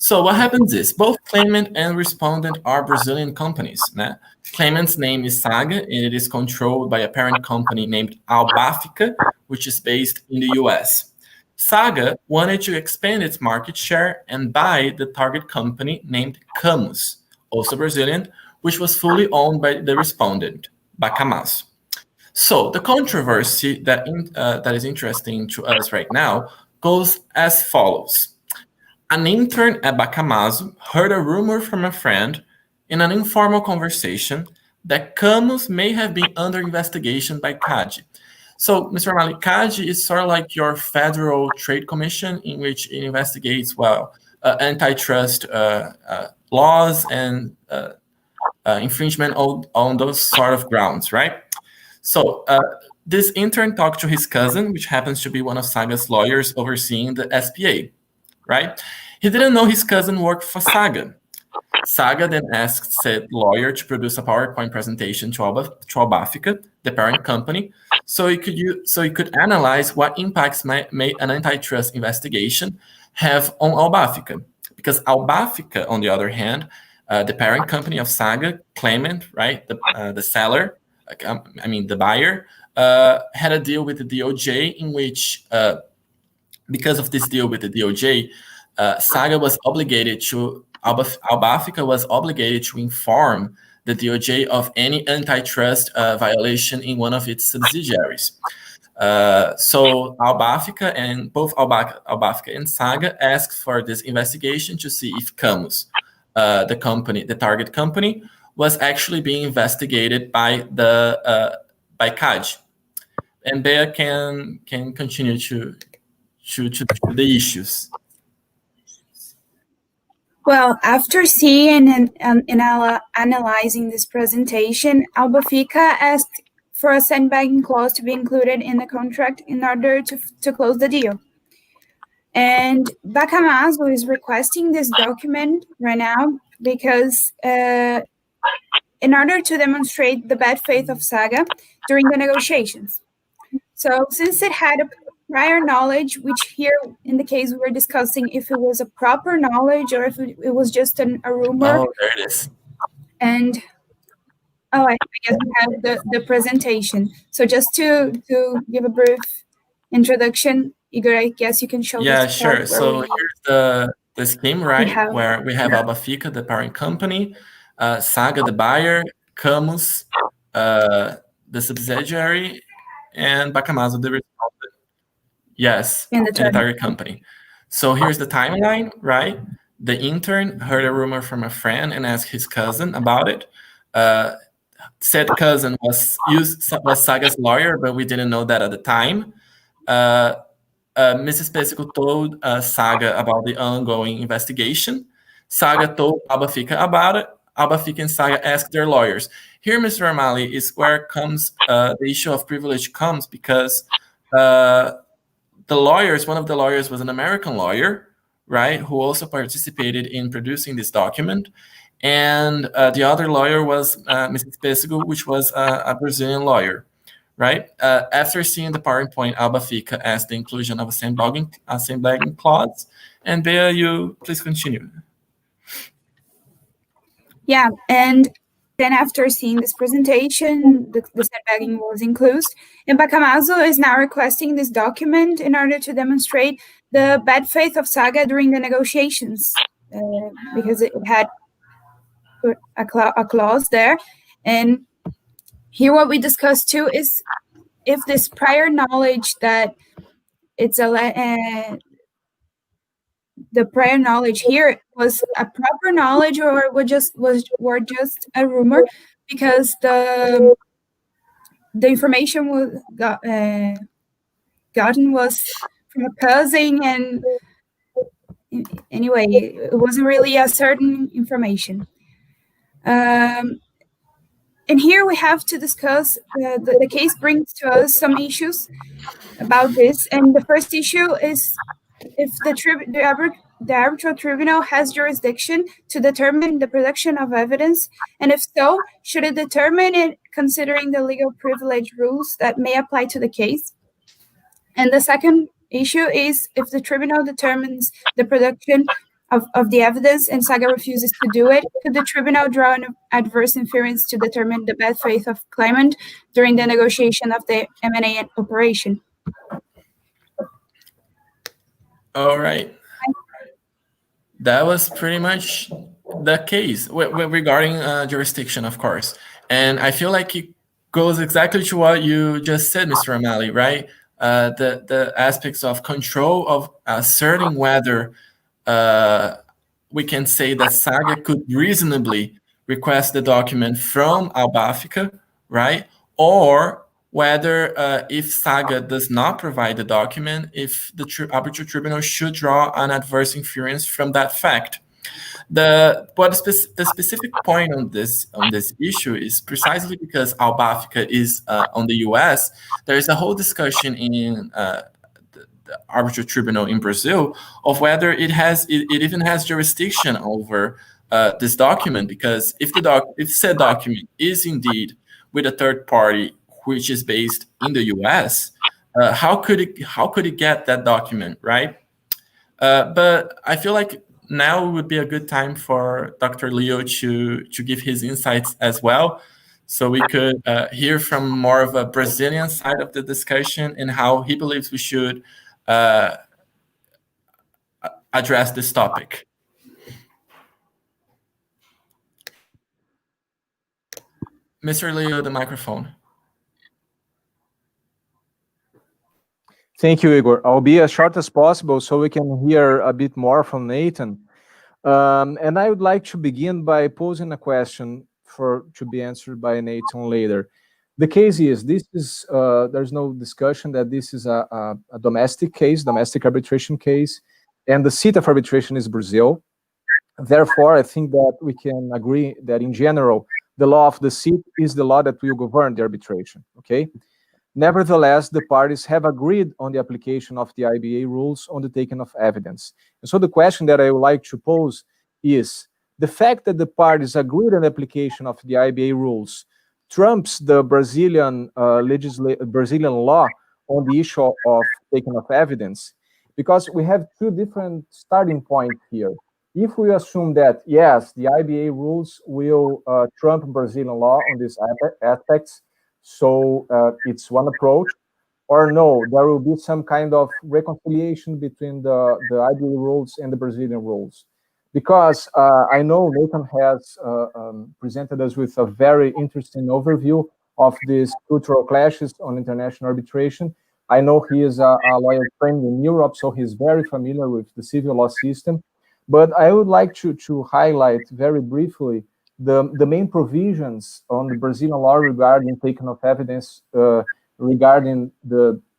So what happens is both claimant and respondent are Brazilian companies. Né? Claimant's name is Saga, and it is controlled by a parent company named Albafica, which is based in the US. Saga wanted to expand its market share and buy the target company named Camus, also Brazilian, which was fully owned by the respondent, Bacamazo. So the controversy that is interesting to us right now goes as follows. An intern at Bacamazo heard a rumor from a friend in an informal conversation that Camus may have been under investigation by CADE. So, Mr. O'Malley, CADE is sort of like your Federal Trade Commission, in which it investigates, antitrust laws and infringement on those sort of grounds, right? So this intern talked to his cousin, which happens to be one of Saga's lawyers overseeing the SPA, right? He didn't know his cousin worked for Saga. Saga then asked said lawyer to produce a PowerPoint presentation to Albafica, the parent company, so he could analyze what impacts may an antitrust investigation have on Albafica. Because Albafica, on the other hand, the parent company of Saga, claimant, right, the seller, the buyer, had a deal with the DOJ in which, because of this deal with the DOJ, Saga was obligated to, Albafica was obligated to inform the DOJ of any antitrust violation in one of its subsidiaries. So Albafica and both Albafica and Saga asked for this investigation to see if Camus, the target company, was actually being investigated by CADE, and Bea can continue to the issues. Well, after seeing and analyzing this presentation, Albafica asked for a sandbagging clause to be included in the contract in order to close the deal. And Bacamazo is requesting this document right now because in order to demonstrate the bad faith of Saga during the negotiations. So since it had a prior knowledge, which here in the case we were discussing if it was a proper knowledge or if it was just a rumor. Oh, there it is. And I guess we have the presentation. So just to give a brief introduction, Igor, I guess you can show. Yeah, sure. So here's the scheme, right? Where we have Albafica, the parent company, Saga, the buyer, Camus, the subsidiary, and Bacamazo, the respondent. Yes, and the target company. So here's the timeline, right? The intern heard a rumor from a friend and asked his cousin about it. Said cousin was Saga's lawyer, but we didn't know that at the time. Mrs. Pesico told Saga about the ongoing investigation. Saga told Albafica about it. Albafica and Saga asked their lawyers. Here, Mr. O'Malley, is where comes the issue of privilege comes, because one of the lawyers was an American lawyer, right, who also participated in producing this document. And the other lawyer was Mrs. Pesico, which was a Brazilian lawyer, right? After seeing the PowerPoint, Albafica asked the inclusion of a sandbagging clause. And Bea, you please continue. Yeah, and then after seeing this presentation, the sandbagging was included. And Bacamazo is now requesting this document in order to demonstrate the bad faith of Saga during the negotiations, because it had put a clause there. And here what we discussed too is if this prior knowledge that it's the prior knowledge here was a proper knowledge or were just a rumor, because the information was gotten was from a cousin, and anyway, it wasn't really a certain information. And here we have to discuss, the case brings to us some issues about this. And the first issue is if the arbitral tribunal has jurisdiction to determine the production of evidence, and if so, should it determine it considering the legal privilege rules that may apply to the case? And the second issue is if the tribunal determines the production of the evidence and Saga refuses to do it, could the tribunal draw an adverse inference to determine the bad faith of claimant during the negotiation of the M&A operation? All right. That was pretty much the case regarding jurisdiction, of course. And I feel like it goes exactly to what you just said, Mr. O'Malley, right? The aspects of control of asserting whether we can say that Saga could reasonably request the document from Albafica, right? Or whether if Saga does not provide the document, if the arbitral tribunal should draw an adverse inference from that fact. The specific point on this issue is precisely because Albafica is on the U.S. There is a whole discussion in the arbitral tribunal in Brazil of whether it even has jurisdiction over this document, because if said document is indeed with a third party which is based in the U.S., how could it get that document, right? But I feel like now would be a good time for Dr. Leo to give his insights as well, so we could hear from more of a Brazilian side of the discussion and how he believes we should address this topic. Mr. Leo, the microphone. Thank you, Igor. I'll be as short as possible so we can hear a bit more from Nathan. And I would like to begin by posing a question to be answered by Nathan later. The case is, there's no discussion that this is a domestic case, domestic arbitration case, and the seat of arbitration is Brazil. Therefore, I think that we can agree that in general, the law of the seat is the law that will govern the arbitration, okay? Nevertheless, the parties have agreed on the application of the IBA rules on the taking of evidence. And so the question that I would like to pose is, the fact that the parties agreed on the application of the IBA rules trumps the Brazilian Brazilian law on the issue of taking of evidence, because we have two different starting points here. If we assume that, yes, the IBA rules will trump Brazilian law on these aspects, so it's one approach, or no, there will be some kind of reconciliation between the IBA rules and the Brazilian rules. Because I know Nathan has presented us with a very interesting overview of these cultural clashes on international arbitration. I know he is a lawyer trained in Europe, so he's very familiar with the civil law system. But I would like to highlight very briefly the main provisions on the Brazilian law regarding taking of evidence, regarding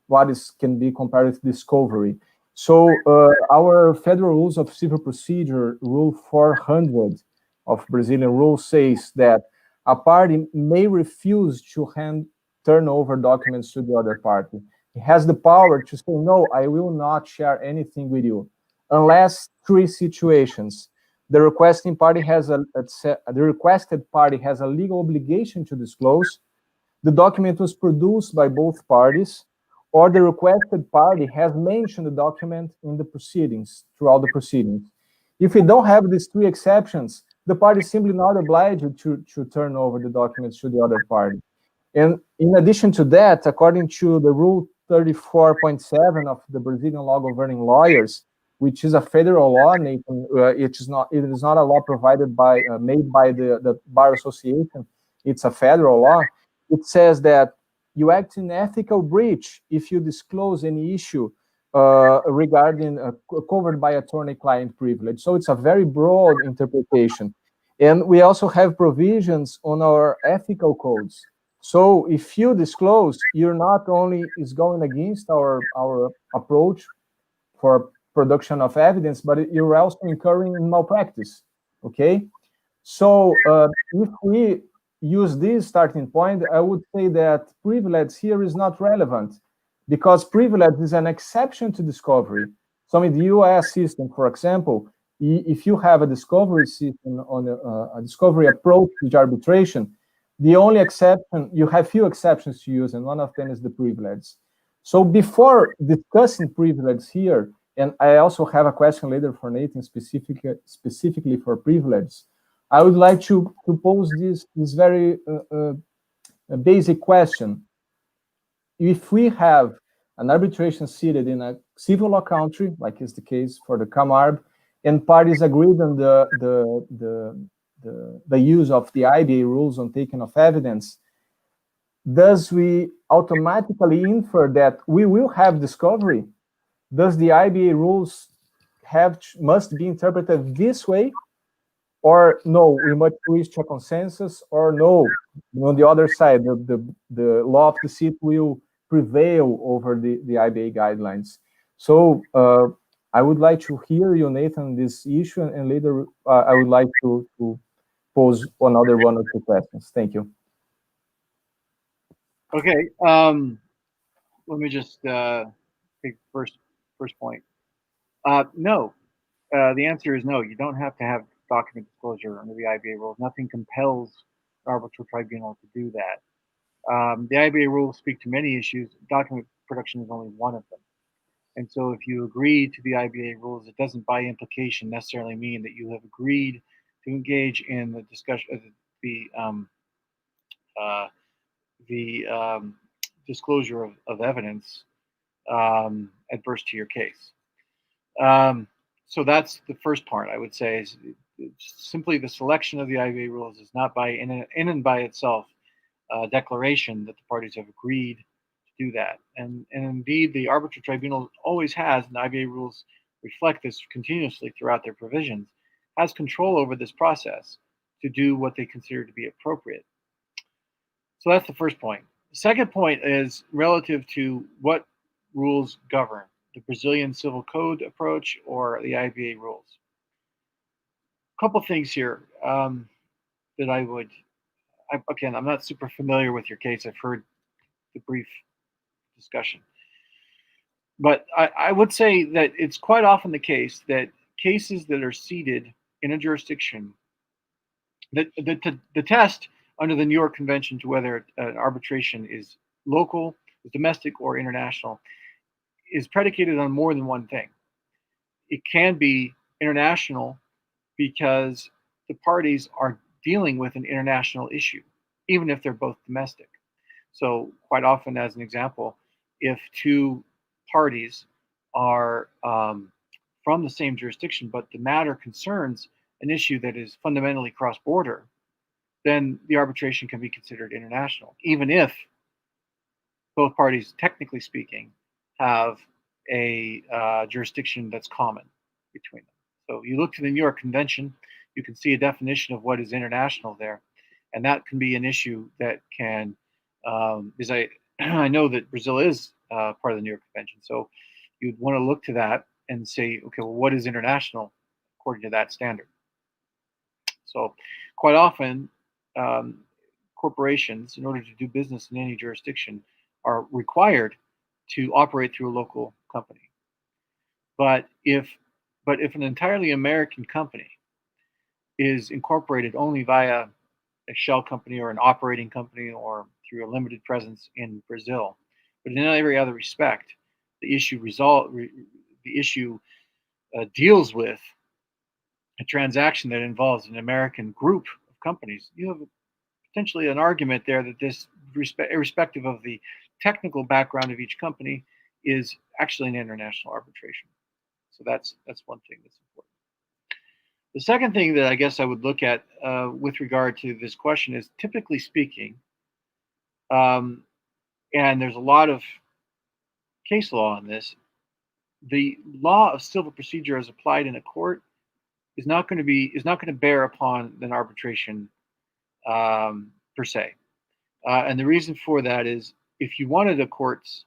what can be compared with discovery. So our Federal Rules of Civil Procedure, Rule 400 of Brazilian rules, says that a party may refuse to turn over documents to the other party. It has the power to say, no, I will not share anything with you, unless three situations. The requesting party the requested party has a legal obligation to disclose, the document was produced by both parties, or the requested party has mentioned the document in the proceedings, throughout the proceedings. If we don't have these three exceptions, the party is simply not obliged to turn over the documents to the other party. And in addition to that, according to the Rule 34.7 of the Brazilian law governing lawyers, which is a federal law, Nathan, it is not a law provided by made by the Bar Association. It's a federal law. It says that you act in ethical breach if you disclose any issue regarding covered by attorney-client privilege. So it's a very broad interpretation. And we also have provisions on our ethical codes. So if you disclose, you're not only is going against our approach for production of evidence, but you're also incurring in malpractice, okay? So if we use this starting point, I would say that privilege here is not relevant, because privilege is an exception to discovery. So in the US system, for example, if you have a discovery system on a discovery approach to arbitration, the only exception, you have few exceptions to use, and one of them is the privilege. So before discussing privilege here, and I also have a question later for Nathan specifically for privilege. I would like to pose this very basic question. If we have an arbitration seated in a civil law country, like is the case for the CAMARB, and parties agreed on the use of the IBA rules on taking of evidence, does we automatically infer that we will have discovery? Does the IBA rules must be interpreted this way? Or no, we must reach a consensus, or no, on the other side, the law of the seat will prevail over the IBA guidelines. So I would like to hear you, Nathan, this issue, and later I would like to pose another one or two questions. Thank you. Okay, let me just take first point. No, the answer is no. You don't have to have document disclosure under the IBA rules. Nothing compels an arbitral tribunal to do that. The IBA rules speak to many issues. Document production is only one of them. And so if you agree to the IBA rules, it doesn't by implication necessarily mean that you have agreed to engage in the discussion, the disclosure of evidence adverse to your case. So that's the first part, I would say, is simply the selection of the IBA rules is not by in and by itself a declaration that the parties have agreed to do that. And indeed, the arbitral tribunal always has, and the IBA rules reflect this continuously throughout their provisions, has control over this process to do what they consider to be appropriate. So that's the first point. The second point is relative to what rules govern, the Brazilian Civil Code approach or the IBA rules. A couple things here that I would, again, I'm not super familiar with your case. I've heard the brief discussion. But I would say that it's quite often the case that cases that are seated in a jurisdiction, that the test under the New York Convention to whether an arbitration is local, domestic, or international is predicated on more than one thing. It can be international because the parties are dealing with an international issue, even if they're both domestic. So quite often, as an example, if two parties are from the same jurisdiction, but the matter concerns an issue that is fundamentally cross-border, then the arbitration can be considered international, even if both parties, technically speaking, have a jurisdiction that's common between them. So you look to the New York Convention, you can see a definition of what is international there, and that can be an issue that can, because I know that Brazil is part of the New York Convention, so you'd want to look to that and say, okay, well, what is international according to that standard? So quite often, corporations, in order to do business in any jurisdiction, are required to operate through a local company. But if an entirely American company is incorporated only via a shell company or an operating company or through a limited presence in Brazil, but in every other respect, the issue deals with a transaction that involves an American group of companies, you have potentially an argument there that this, irrespective of the technical background of each company, is actually an international arbitration. So that's one thing that's important. The second thing that I guess I would look at with regard to this question is, typically speaking, and there's a lot of case law on this, the law of civil procedure as applied in a court is not going to bear upon an arbitration per se. And the reason for that is, if you wanted a court's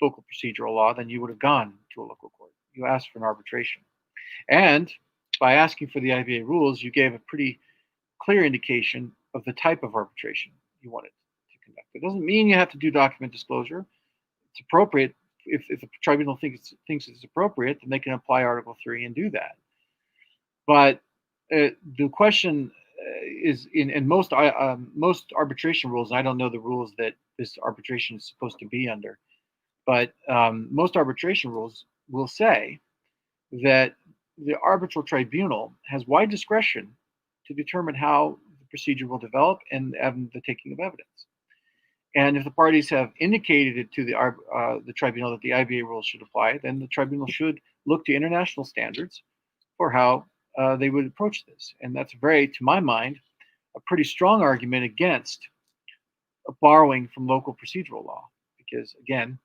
local procedural law, then you would have gone to a local court. You asked for an arbitration. And by asking for the IBA rules, you gave a pretty clear indication of the type of arbitration you wanted to conduct. It doesn't mean you have to do document disclosure. It's appropriate. If the tribunal thinks it's appropriate, then they can apply Article 3 and do that. But the question is, in most arbitration rules, and I don't know the rules that this arbitration is supposed to be under, but most arbitration rules will say that the arbitral tribunal has wide discretion to determine how the procedure will develop and the taking of evidence. And if the parties have indicated it to the tribunal that the IBA rules should apply, then the tribunal should look to international standards for how they would approach this. And that's to my mind, a pretty strong argument against borrowing from local procedural law, because again,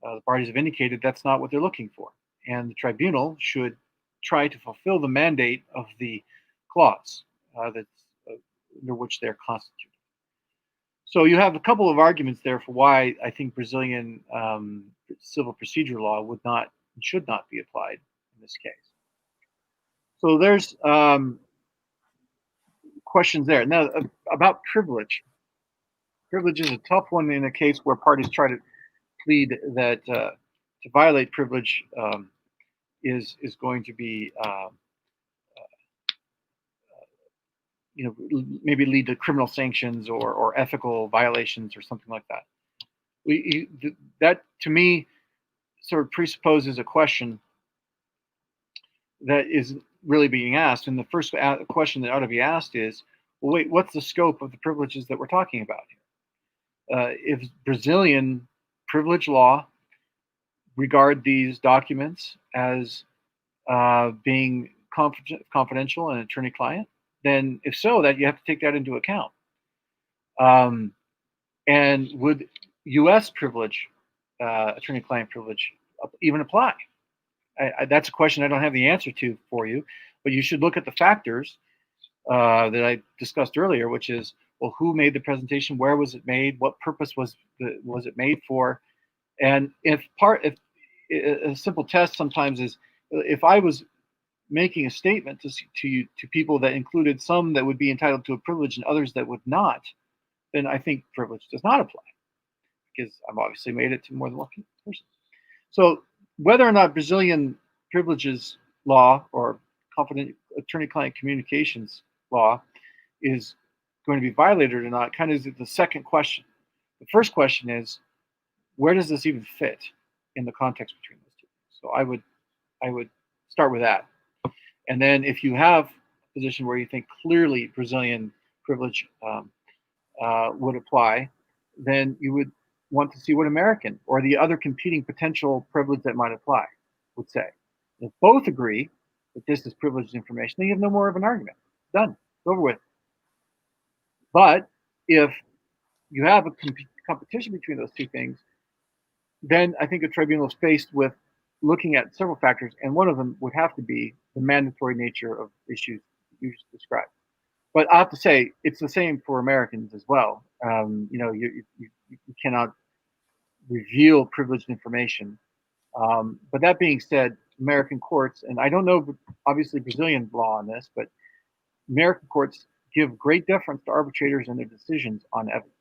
the parties have indicated that's not what they're looking for. And the tribunal should try to fulfill the mandate of the clause that's under which they're constituted. So you have a couple of arguments there for why I think Brazilian civil procedure law would not and should not be applied in this case. So there's questions there. Now, about privilege. Privilege is a tough one in a case where parties try to plead that to violate privilege is going to be maybe lead to criminal sanctions or ethical violations or something like that. That to me sort of presupposes a question that is really being asked. And the first question that ought to be asked is, well, wait, what's the scope of the privileges that we're talking about here? If Brazilian privilege law regard these documents as being confidential and attorney-client, then if so, that you have to take that into account. And would U.S. privilege, attorney-client privilege, even apply? That's a question I don't have the answer to for you, but you should look at the factors that I discussed earlier, which is, well, who made the presentation, where was it made, what purpose was it made for, and if a simple test sometimes is, if I was making a statement to people that included some that would be entitled to a privilege and others that would not, then I think privilege does not apply, because I've obviously made it to more than one person. So whether or not Brazilian privileges law or confident attorney-client communications law is going to be violated or not kind of is the second question. The first question is, where does this even fit in the context between those two? So I would start with that. And then if you have a position where you think clearly Brazilian privilege would apply, then you would want to see what American or the other competing potential privilege that might apply would say. If both agree that this is privileged information, then you have no more of an argument. Done. It's over with. But if you have a competition between those two things, then I think a tribunal is faced with looking at several factors, and one of them would have to be the mandatory nature of issues you just described. But I have to say, it's the same for Americans as well. You cannot reveal privileged information. But that being said, American courts, and I don't know, obviously, Brazilian law on this, but American courts give great deference to arbitrators and their decisions on evidence.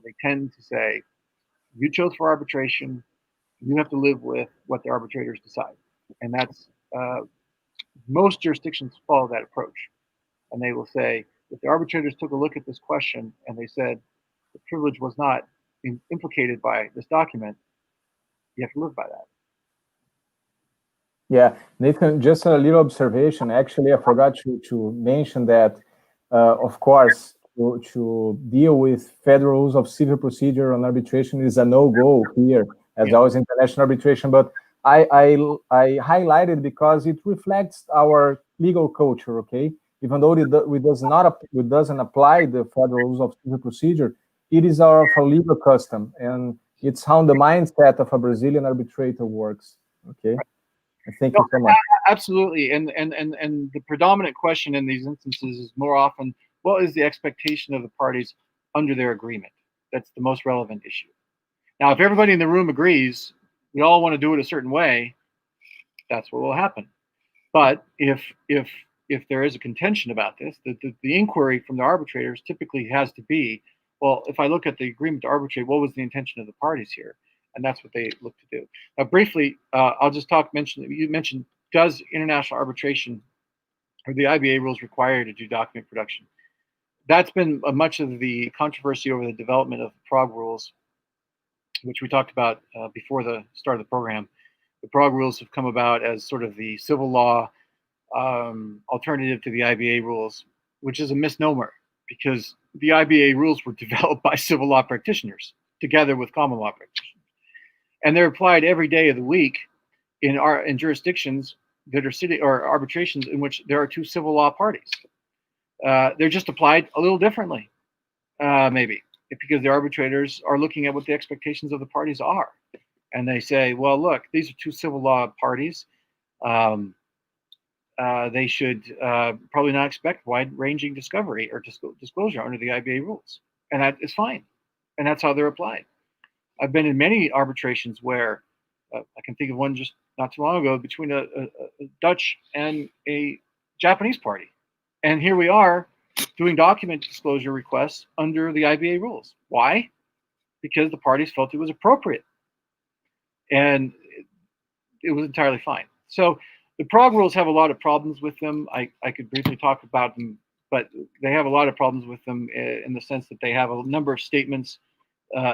They tend to say, you chose for arbitration, you have to live with what the arbitrators decide. And that's, most jurisdictions follow that approach. And they will say, if the arbitrators took a look at this question and they said the privilege was not implicated by this document, you have to live by that. Yeah, Nathan, just a little observation. Actually, I forgot to mention that, of course, to deal with federal rules of civil procedure on arbitration is a no-go here, as always international arbitration. But I highlighted because it reflects our legal culture. Okay, even though it doesn't apply the federal rules of civil procedure, it is our legal custom, and it's how the mindset of a Brazilian arbitrator works. Okay. Thank you so much. Absolutely, and the predominant question in these instances is more often, what is the expectation of the parties under their agreement? That's the most relevant issue. Now, if everybody in the room agrees, we all want to do it a certain way, that's what will happen. But if there is a contention about this, the inquiry from the arbitrators typically has to be, well, if I look at the agreement to arbitrate, what was the intention of the parties here? And that's what they look to do. Now, briefly, I'll just you mentioned, does international arbitration or the IBA rules require to do document production? That's been much of the controversy over the development of the Prague rules, which we talked about before the start of the program, The Prague rules have come about as sort of the civil law alternative to the IBA rules, which is a misnomer because the IBA rules were developed by civil law practitioners together with common law practitioners, and they're applied every day of the week in jurisdictions that are city or arbitrations in which there are two civil law parties. They're just applied a little differently, maybe, because the arbitrators are looking at what the expectations of the parties are. And they say, well, look, these are two civil law parties. They should probably not expect wide-ranging discovery or disclosure under the IBA rules. And that is fine. And that's how they're applied. I've been in many arbitrations where I can think of one just not too long ago between a Dutch and a Japanese party. And here we are doing document disclosure requests under the IBA rules. Why? Because the parties felt it was appropriate. And it was entirely fine. So the Prague rules have a lot of problems with them. I could briefly talk about them, but they have a lot of problems with them in the sense that they have a number of statements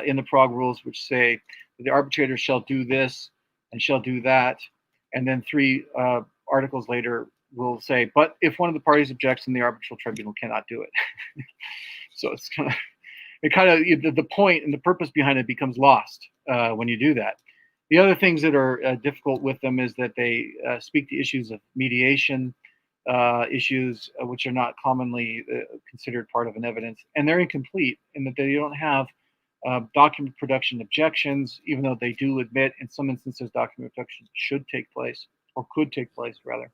in the Prague rules which say the arbitrator shall do this and shall do that. And then 3 articles later will say, but if one of the parties objects, then the arbitral tribunal cannot do it. So it's kind of, the point and the purpose behind it becomes lost when you do that. The other things that are difficult with them is that they speak to issues of mediation, issues which are not commonly considered part of an evidence, and they're incomplete in that they don't have document production objections, even though they do admit in some instances document production should take place, or could take place rather.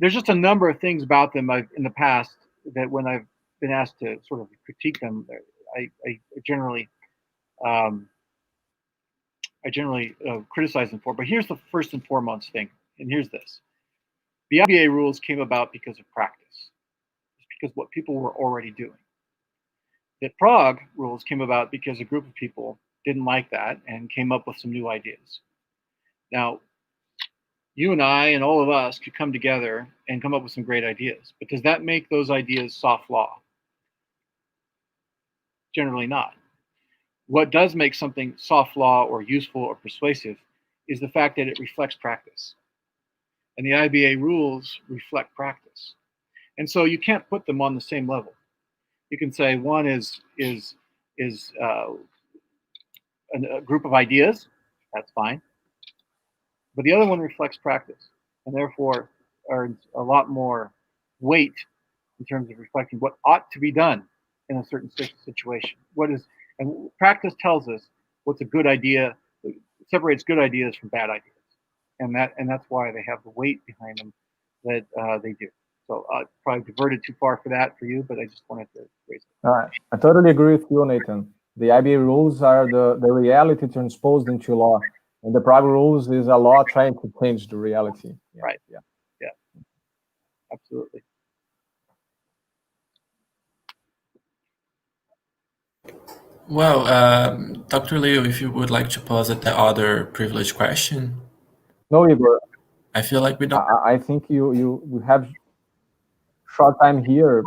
There's just a number of things about them in the past that when I've been asked to sort of critique them, I generally criticize them for. But here's the first and foremost thing, and here's this. The IBA rules came about because of practice. It's because what people were already doing. The Prague rules came about because a group of people didn't like that and came up with some new ideas. Now, you and I and all of us could come together and come up with some great ideas. But does that make those ideas soft law? Generally not. What does make something soft law or useful or persuasive is the fact that it reflects practice. And the IBA rules reflect practice. And so you can't put them on the same level. You can say one is a group of ideas, that's fine. But the other one reflects practice, and therefore earns a lot more weight in terms of reflecting what ought to be done in a certain situation. And practice tells us what's a good idea, separates good ideas from bad ideas, and that's why they have the weight behind them that they do. So I probably diverted too far for you, but I just wanted to raise it. I totally agree with you, Nathan. The IBA rules are the reality transposed into law, and the Prague rules is a law trying to change the reality. Yeah, right. Yeah. Absolutely. Well, Dr. Leo, if you would like to pose the other privilege question. No, Igor. I feel like we don't. I think you have short time here.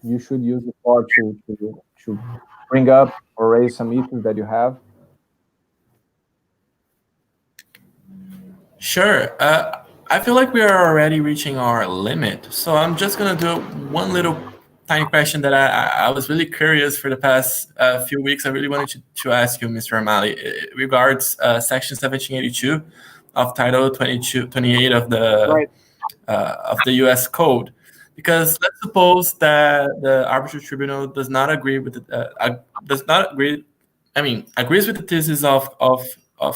You should use the floor to bring up or raise some issues that you have. Sure. I feel like we are already reaching our limit. So I'm just going to do one little tiny question that I was really curious for the past few weeks. I really wanted to ask you, Mr. O'Malley. It regards Section 1782 of Title 28 of the U.S. Code. Because let's suppose that the arbitral tribunal does not agree with agrees with the thesis of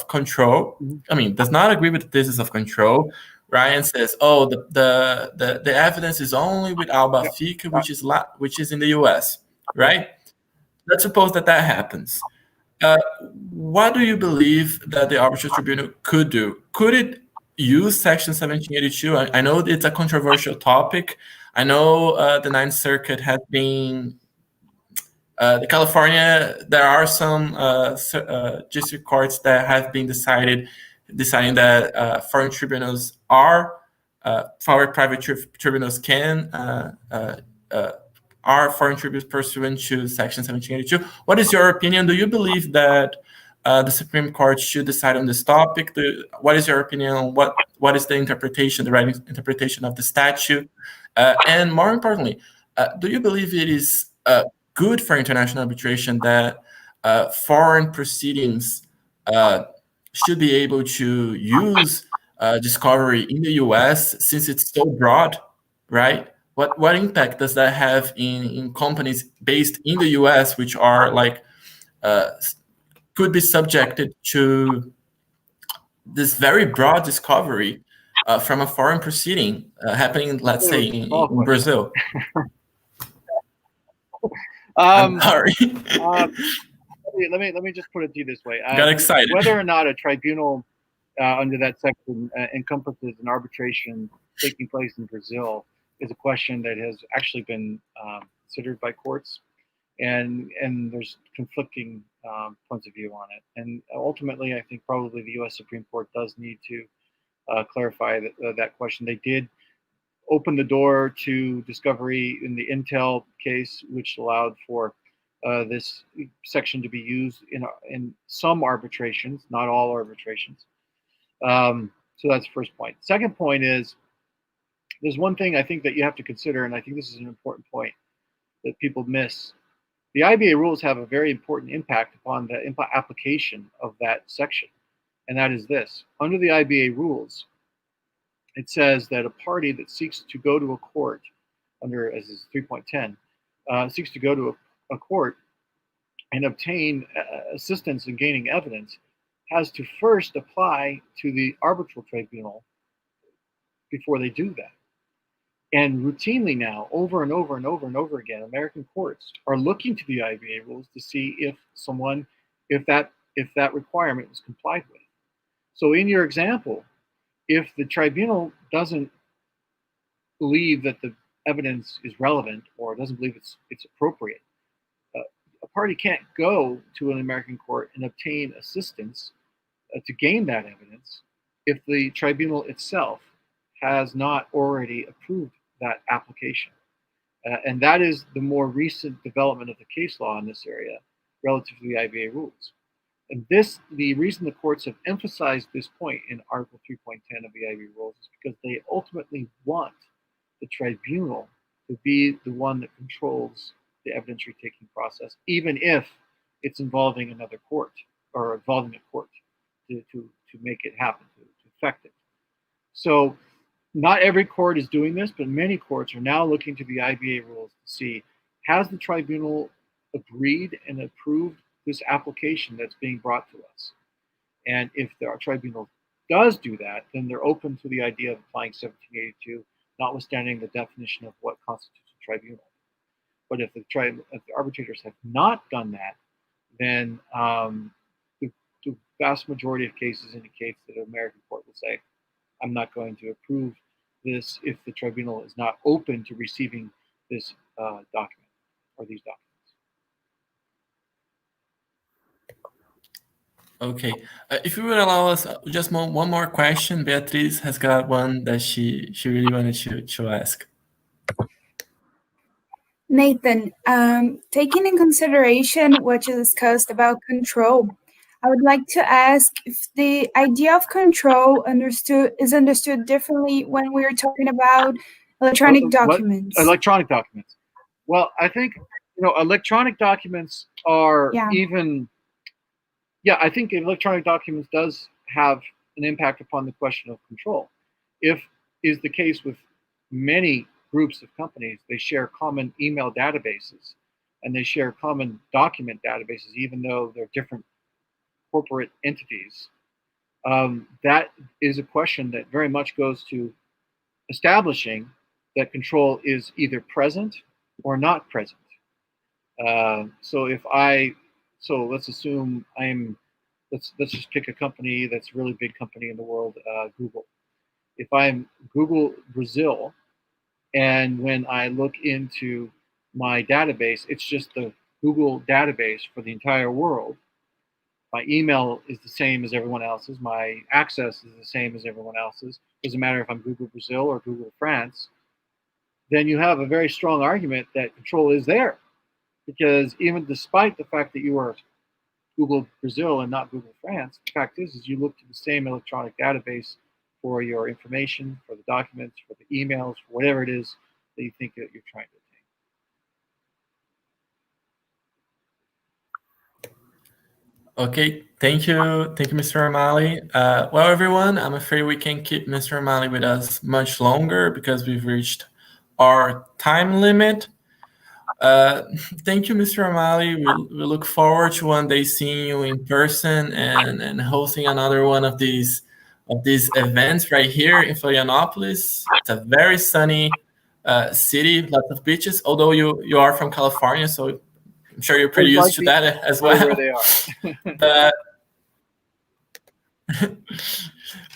control. Does not agree with the thesis of control. Ryan says, "Oh, the evidence is only with Alba Fica, which is in the U.S." Right? Let's suppose that happens. What do you believe that the arbitral tribunal could do? Could it use Section 1782? I know it's a controversial topic. I know the Ninth Circuit has been. The California, there are some district courts that have been deciding that foreign tribunals private tribunals are foreign tribunals pursuant to Section 1782. What is your opinion? Do you believe that the Supreme Court should decide on this topic? What is your opinion on what is the interpretation, the right interpretation of the statute? And more importantly, do you believe it is good for international arbitration that foreign proceedings should be able to use discovery in the US since it's so broad, right? What impact does that have in companies based in the US, which are like could be subjected to this very broad discovery from a foreign proceeding happening, let's say, in Brazil? I'm sorry. Let me just put it to you this way. Got excited. Whether or not a tribunal under that section encompasses an arbitration taking place in Brazil is a question that has actually been considered by courts, and there's conflicting points of view on it. And ultimately, I think probably the U.S. Supreme Court does need to clarify that question. They did open the door to discovery in the Intel case, which allowed for this section to be used in some arbitrations, not all arbitrations. So that's the first point. Second point is, there's one thing I think that you have to consider, and I think this is an important point that people miss. The IBA rules have a very important impact upon the application of that section, and that is this. Under the IBA rules, it says that a party that seeks to go to a court, under, as is 3.10, seeks to go to a court and obtain assistance in gaining evidence, has to first apply to the arbitral tribunal before they do that. And routinely now, over and over and over and over again, American courts are looking to the IBA rules to see if that requirement is complied with. So in your example, if the tribunal doesn't believe that the evidence is relevant or doesn't believe it's appropriate, a party can't go to an American court and obtain assistance to gain that evidence if the tribunal itself has not already approved that application. And that is the more recent development of the case law in this area relative to the IBA rules. And the reason the courts have emphasized this point in Article 3.10 of the IBA rules is because they ultimately want the tribunal to be the one that controls the evidentiary taking process, even if it's involving another court or involving a court to make it happen, to effect it. So not every court is doing this, but many courts are now looking to the IBA rules to see, has the tribunal agreed and approved this application that's being brought to us? And if the tribunal does do that, then they're open to the idea of applying 1782, notwithstanding the definition of what constitutes a tribunal. But if the arbitrators have not done that, then the vast majority of cases indicates that an American court will say, I'm not going to approve this if the tribunal is not open to receiving this document or these documents. Okay, if you would allow us just one more question, Beatriz has got one that she really wanted to ask. Nathan, taking in consideration what you discussed about control, I would like to ask if the idea of control is understood differently when we're talking about electronic documents. Electronic documents. Well, I think electronic documents are even. Yeah, I think electronic documents does have an impact upon the question of control. If is the case with many groups of companies, they share common email databases and they share common document databases, even though they're different corporate entities. That is a question that very much goes to establishing that control is either present or not present. So let's assume let's just pick a company that's a really big company in the world, Google. If I'm Google Brazil, and when I look into my database, it's just the Google database for the entire world. My email is the same as everyone else's. My access is the same as everyone else's. Doesn't matter if I'm Google Brazil or Google France. Then you have a very strong argument that control is there. Because even despite the fact that you are Google Brazil and not Google France. The fact is you look to the same electronic database for your information, for the documents, for the emails, for whatever it is that you think that you're trying to obtain. Okay, thank you, Mr. O'Malley. Well, everyone, I'm afraid we can't keep Mr. O'Malley with us much longer because we've reached our time limit. Thank you, Mr. O'Malley. We look forward to one day seeing you in person and hosting another one of these events right here in Florianopolis. It's a very sunny city, lots of beaches. Although you are from California, so I'm sure you're pretty used to that as well. Where they are.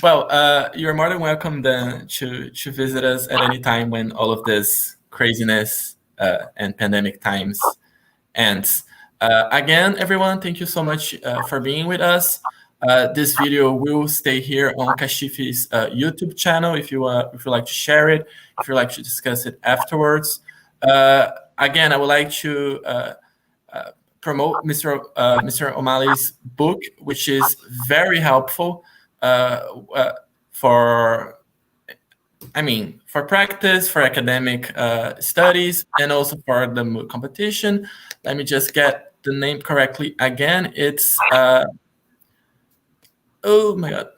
Well, you're more than welcome then to visit us at any time when all of this craziness and pandemic times ends. Again, everyone, thank you so much for being with us. This video will stay here on Kashifi's YouTube channel if you like to share it, if you like to discuss it afterwards. Again, I would like to promote Mr. O'Malley's book, which is very helpful for practice, for academic studies, and also for the MOOC competition. Let me just get the name correctly again. It's oh my god.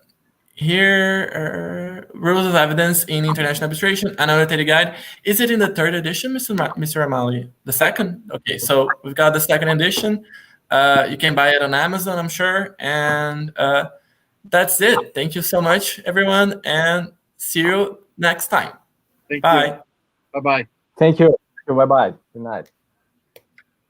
Here, Rules of Evidence in International Arbitration, an annotated guide. Is it in the 3rd edition, Mr. O'Malley? The 2nd? Okay, so we've got the 2nd edition. You can buy it on Amazon, I'm sure. And that's it. Thank you so much, everyone, and see you next time. Thank Bye. you. Bye-bye. Thank you. Bye-bye. Good night.